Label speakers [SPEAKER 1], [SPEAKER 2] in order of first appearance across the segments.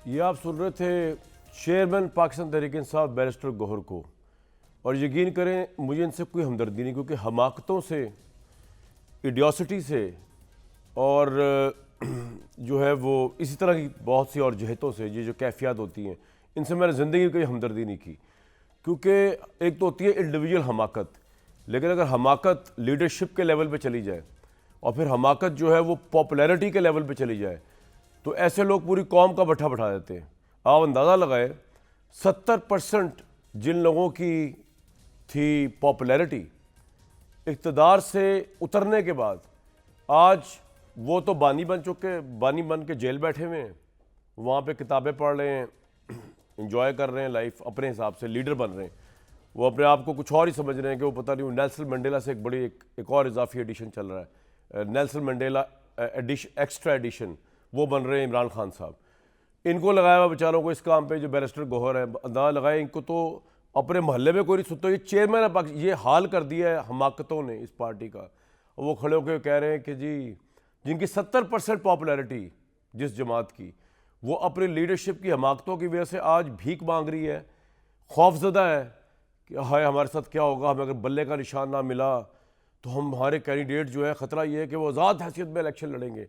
[SPEAKER 1] ये आप सुन रहे थे चेयरमैन पाकिस्तान तहरीक इंसाफ बैरिस्टर गौहर को, और यकीन करें मुझे इनसे कोई हमदर्दी नहीं, क्योंकि हमाकतों से, इडियोसिटी से और जो है वो इसी तरह की बहुत सी और जहतों से ये जो कैफियत होती हैं, इनसे मैंने ज़िंदगी में कोई हमदर्दी नहीं की। क्योंकि एक तो होती है इंडिविजुअल हमाकत, लेकिन अगर हमाकत लीडरशिप के लेवल पे चली जाए और फिर हमाकत जो है वो पॉपुलैरिटी के लेवल पे चली जाए, तो ऐसे लोग पूरी कौम का भट्ठा बैठा देते हैं। आप अंदाज़ा लगाएं, 70% जिन लोगों की थी पॉपुलैरिटी, इक़्तिदार से उतरने के बाद आज वो तो बानी बन के जेल बैठे हुए हैं, वहाँ पे किताबें पढ़ रहे हैं, इंजॉय कर रहे हैं लाइफ, अपने हिसाब से लीडर बन रहे हैं। वो अपने आप को कुछ और ही समझ रहे हैं कि वो पता नहीं, नेल्सन मंडेला से एक और इजाफी एडिशन चल रहा है, नेल्सन मंडेला एक्स्ट्रा एडिशन, वो बन रहे हैं इमरान खान साहब। इनको लगाया हुआ बेचारों को इस काम पे, जो बैरिस्टर गौहर है, अंदाजा लगाए इनको तो अपने मोहल्ले में कोई नहीं सुनता। ये चेयरमैन है पाकिस्तान, ये हाल कर दिया है हमाकतों ने इस पार्टी का। और वो खड़े होकर कह रहे हैं कि जी जिनकी 70% पॉपुलैरिटी जिस जमात की, वो अपनी लीडरशिप की हमाकतों की वजह से आज भीख मांग रही है, खौफजदा है कि हाय हमारे साथ क्या होगा, हमें अगर बल्ले का निशान ना मिला तो हमारे कैंडिडेट जो है ख़तरा ये है कि वो आज़ाद हैसियत में इलेक्शन लड़ेंगे।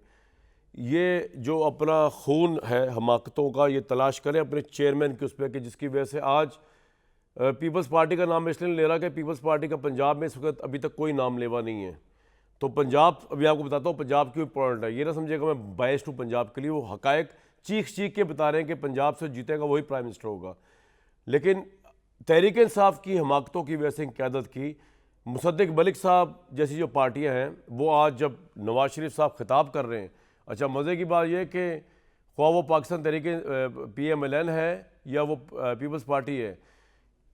[SPEAKER 1] ये जो अपना खून है हमाकतों का, ये तलाश करें अपने चेयरमैन के उस पर कि जिसकी वजह से आज पीपल्स पार्टी का नाम इसलिए ले रहा कि पीपल्स पार्टी का पंजाब में इस वक्त अभी तक कोई नाम लेवा नहीं है। तो पंजाब, अभी आपको बताता हूँ पंजाब क्यों इंपॉर्टेंट है। ये ना समझिएगा मैं बायस्ड हूँ पंजाब के लिए, वो हकायक चीख के बता रहे हैं कि पंजाब से जीतेगा वही प्राइम मिनिस्टर होगा। लेकिन तहरीक इंसाफ की हमाकतों की वजह से क़यादत की मुसद्दिक मलिक साहब जैसी जो पार्टियाँ हैं, वो आज जब नवाज शरीफ साहब खिताब कर रहे हैं, अच्छा मज़े की बात यह कि ख्वाह वो पाकिस्तान तहरीक PMLN है या वो पीपल्स पार्टी है,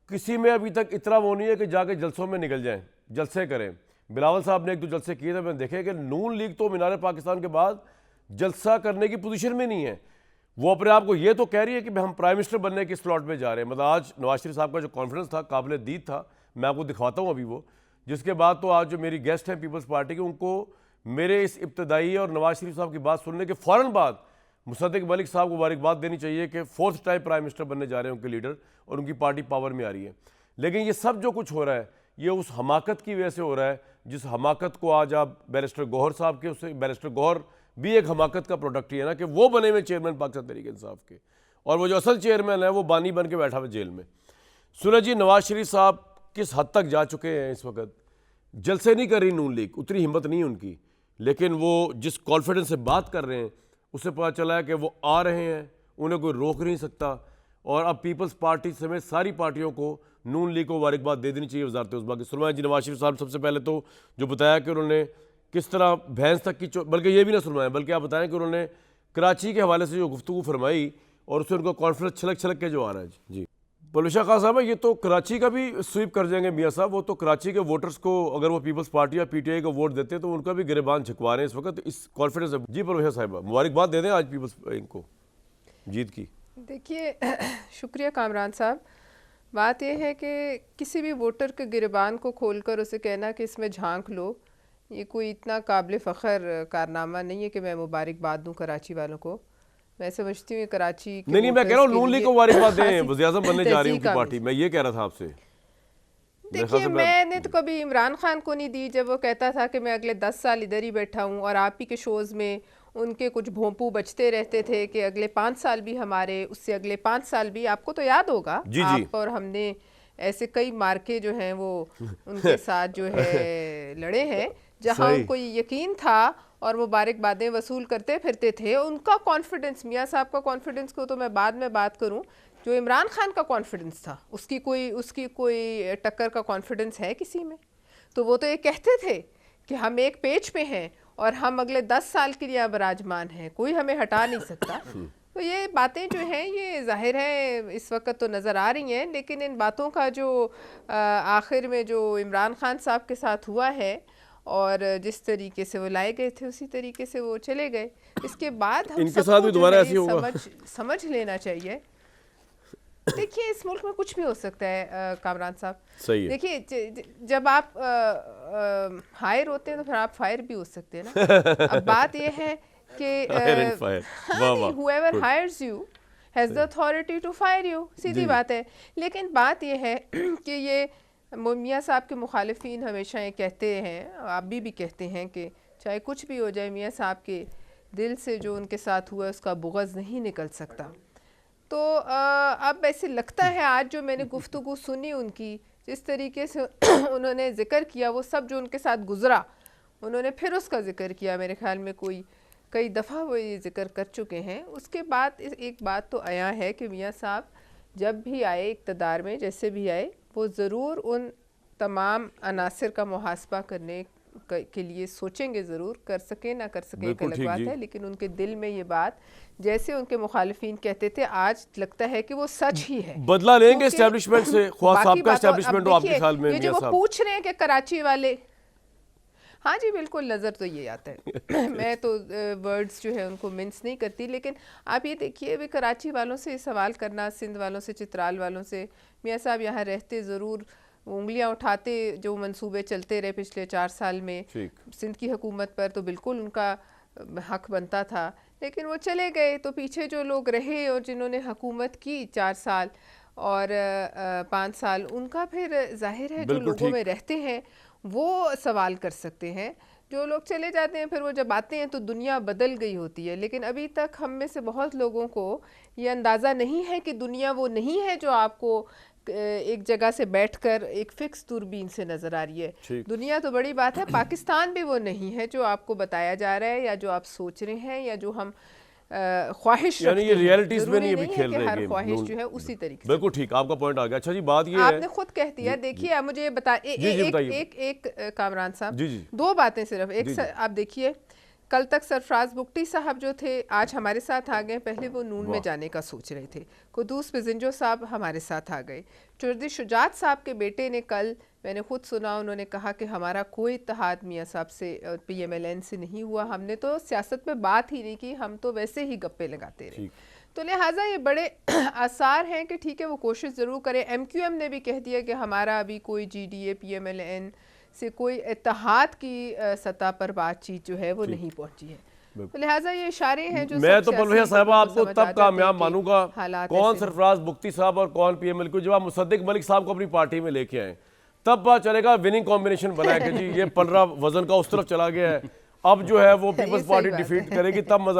[SPEAKER 1] किसी में अभी तक इतना वो नहीं है कि जाके जलसों में निकल जाएं, जलसे करें। बिलावल साहब ने एक दो जलसे किए थे, मैंने देखे कि नून लीग तो मीनार पाकिस्तान के बाद जलसा करने की पोजीशन में नहीं है। वो अपने आप को ये तो कह रही है कि हम प्राइम मिनिस्टर बनने के स्लॉट में जा रहे हैं। मतलब आज नवाज शरीफ साहब का जो कॉन्फिडेंस था काबिल दीद था, मैं आपको दिखवाता हूँ अभी वो, जिसके बाद तो आज जो मेरी गेस्ट हैं पीपल्स पार्टी के, उनको मेरे इस इब्तदाई और नवाज शरीफ साहब की बात सुनने के फ़ौरन बाद मुसद्दिक मलिक साहब को मुबारकबाद देनी चाहिए कि 4th टाइम प्राइम मिनिस्टर बनने जा रहे हैं उनके लीडर, और उनकी पार्टी पावर में आ रही है। लेकिन ये सब जो कुछ हो रहा है ये उस हमाकत की वजह से हो रहा है, जिस हमाकत को आज आप बैरिस्टर गौहर साहब के, उससे बैरिस्टर गौहर भी एक हमाकत का प्रोडक्ट ही है ना, कि वो बने हुए चेयरमैन पाकिस्तान तहरीक इंसाफ के, और वो जो असल चेयरमैन है वो बानी बन के बैठा हुआ जेल में। सुना जी, नवाज शरीफ साहब किस हद तक जा चुके हैं इस वक्त, जलसे नहीं कर रही नून लीग, उतनी हिम्मत नहीं उनकी, लेकिन वो जिस कॉन्फिडेंस से बात कर रहे हैं उससे पता चला है कि वो आ रहे हैं, उन्हें कोई रोक नहीं सकता। और अब पीपल्स पार्टी समेत सारी पार्टियों को नून लीग को मुबारकबाद दे देनी चाहिए वज़ारत उज़्मा की। सुनवाएं जी नवाज शरीफ साहब, सबसे पहले तो जो बताया कि उन्होंने किस तरह भैंस तक की बल्कि ये भी ना सुनवाएं, बल्कि आप बताएं कि उन्होंने कराची के हवाले से जो गुफ्तगू फरमाई और उससे उनका कॉन्फिडेंस छलक के जो आ रहा है। जी पलूशा खान साहब, ये तो कराची का भी स्वीप कर जाएंगे मियाँ साहब। वो तो कराची के वोटर्स को, अगर वो पीपल्स पार्टी या PTI को वोट देते हैं तो उनका भी गिरबान झकवा रहे हैं इस वक्त, इस कॉन्फिडेंस। जी पलूशा साहिबा, मुबारकबाद दे दें आज पीपल्स इनको जीत की।
[SPEAKER 2] देखिए शुक्रिया कामरान साहब। बात यह है कि किसी भी वोटर के गिरबान को खोलकर उसे कहना कि इसमें झांक लो, ये कोई इतना काबिल फ़ख्र कारनामा नहीं है कि मैं मुबारकबाद दूँ कराची वालों को। मैं समझती हूँ कराची के
[SPEAKER 1] नहीं मैं कह रहा हूँ नून लीग को मुबारकबाद दें, वज़ीर-ए-आज़म बनने जा रही है उनकी पार्टी, मैं ये कह रहा था आपसे।
[SPEAKER 2] देखिए मैंने तो कभी इमरान खान को नहीं दी जब वो कहता था कि मैं अगले 10 साल इधर ही बैठा हूँ, और आप ही के शोज़ में उनके कुछ भोंपू बचते रहते थे कि अगले 5 साल भी हमारे, उससे अगले 5 साल भी। आपको तो याद होगा,
[SPEAKER 1] जी
[SPEAKER 2] आप और हमने ऐसे कई मार्के जो हैं वो उनके साथ जो है लड़े हैं, जहाँ उनको यकीन था और वो मुबारकबादें वसूल करते फिरते थे। उनका कॉन्फिडेंस, मियाँ साहब का कॉन्फिडेंस को तो मैं बाद में बात करूँ, जो इमरान खान का कॉन्फिडेंस था उसकी कोई टक्कर का कॉन्फिडेंस है किसी में? तो वो तो ये कहते थे कि हम एक पेज पे हैं और हम अगले 10 साल के लिए विराजमान हैं, कोई हमें हटा नहीं सकता। तो ये बातें जो हैं ये जाहिर है इस वक्त तो नज़र आ रही हैं, लेकिन इन बातों का जो आखिर में जो इमरान खान साहब के साथ हुआ है और जिस तरीके से वो लाए गए थे उसी तरीके से वो चले गए, इसके बाद हम
[SPEAKER 1] इनके साथ भी दोबारा ऐसे होगा।
[SPEAKER 2] समझ लेना चाहिए। देखिए इस मुल्क में कुछ भी हो सकता है कामरान साहब।
[SPEAKER 1] सही है।
[SPEAKER 2] देखिए जब आप हायर होते हैं तो फिर आप फायर भी हो सकते हैं ना। अब बात यह है कि whoever hires you has the authority to fire you, सीधी बात है। लेकिन बात यह है कि ये मियाँ साहब के मुखालिफिन हमेशा ये कहते हैं, आप भी कहते हैं कि चाहे कुछ भी हो जाए, मियाँ साहब के दिल से जो उनके साथ हुआ उसका बुग़्ज़ नहीं निकल सकता। तो अब ऐसे लगता है आज जो मैंने गुफ्तगू सुनी उनकी, जिस तरीके से उन्होंने ज़िक्र किया वो सब जो उनके साथ गुज़रा, उन्होंने फिर उसका ज़िक्र किया। मेरे ख़्याल में कई दफ़ा वो ये ज़िक्र कर चुके हैं। उसके बाद एक बात तो आया है कि मियाँ साहब जब भी आए इक़्तिदार में, जैसे भी आए, वो ज़रूर उन तमाम अनासिर का मुहासबा करने के लिए सोचेंगे, ज़रूर। कर सके ना कर सके एक अलग बात है, लेकिन उनके दिल में ये बात, जैसे उनके मुखालिफिन कहते थे, आज लगता है कि वो सच ही है।
[SPEAKER 1] बदला लेंगे एस्टेब्लिशमेंट से, ख्वाह साहब का एस्टेब्लिशमेंट हो आपके ख्याल में?
[SPEAKER 2] ये जो वो पूछ रहे हैं कि कराची वाले, हाँ जी बिल्कुल, नज़र तो ये आता है। मैं तो वर्ड्स जो है उनको मिन्स नहीं करती, लेकिन आप ये देखिए, वे कराची वालों से सवाल करना, सिंध वालों से, चित्राल वालों से, मियाँ साहब यहाँ रहते, ज़रूर उंगलियां उठाते, जो मंसूबे चलते रहे पिछले 4 साल में सिंध की हुकूमत पर, तो बिल्कुल उनका हक बनता था। लेकिन वो चले गए, तो पीछे जो लोग रहे और जिन्होंने हुकूमत की 4 साल और 5 साल, उनका फिर जाहिर है जो लोगों में रहते हैं वो सवाल कर सकते हैं। जो लोग चले जाते हैं फिर वो जब आते हैं तो दुनिया बदल गई होती है। लेकिन अभी तक हम में से बहुत लोगों को ये अंदाज़ा नहीं है कि दुनिया वो नहीं है जो आपको एक जगह से बैठकर एक फिक्स दूरबीन से नज़र आ रही है। दुनिया तो बड़ी बात है, पाकिस्तान भी वो नहीं है जो आपको बताया जा रहा है या जो आप सोच रहे हैं या जो हम ख्वाहिश,
[SPEAKER 1] यानी ये रियलिटीज में नहीं खेल रहे
[SPEAKER 2] हर ख्वाहिश जो है उसी तरीके से।
[SPEAKER 1] बिल्कुल ठीक, आपका पॉइंट आ गया। अच्छा जी, बात ये है,
[SPEAKER 2] आपने खुद कह दिया। देखिए आप मुझे एक कामरान साहब, 2 बातें सिर्फ। आप देखिए, कल तक सरफराज बुगटी साहब जो थे आज हमारे साथ आ गए। पहले वो नून में जाने का सोच रहे थे। कुदूस पिजिंजो साहब हमारे साथ आ गए। चौधरी शुजात साहब के बेटे ने, कल मैंने खुद सुना, उन्होंने कहा कि हमारा कोई इत्तेहाद मियाँ साहब से और PMLN से नहीं हुआ, हमने तो सियासत में बात ही नहीं की, हम तो वैसे ही गप्पे लगाते रहे। तो लिहाजा ये बड़े आसार हैं कि ठीक है वो कोशिश ज़रूर करें। MQM ने भी कह दिया कि हमारा अभी कोई GDA PMLN से कोई इत्तेहाद की सतह पर बातचीत जो है वो नहीं पहुंची है। तो लिहाजा ये इशारे हैं जो
[SPEAKER 1] मैं तो परवेज़ साहब आपको तब कामयाब मानूंगा कौन सरफराज बुगटी साहब और कौन PML को, जब आप मुसद्दिक मलिक साहब को अपनी पार्टी में लेके आए, तब पता चलेगा विनिंग कॉम्बिनेशन बना है कि जी ये 15 वजन का उस तरफ चला गया है, अब जो है वो पीपल्स पार्टी डिफीट करेगी, तब मजा आएगा।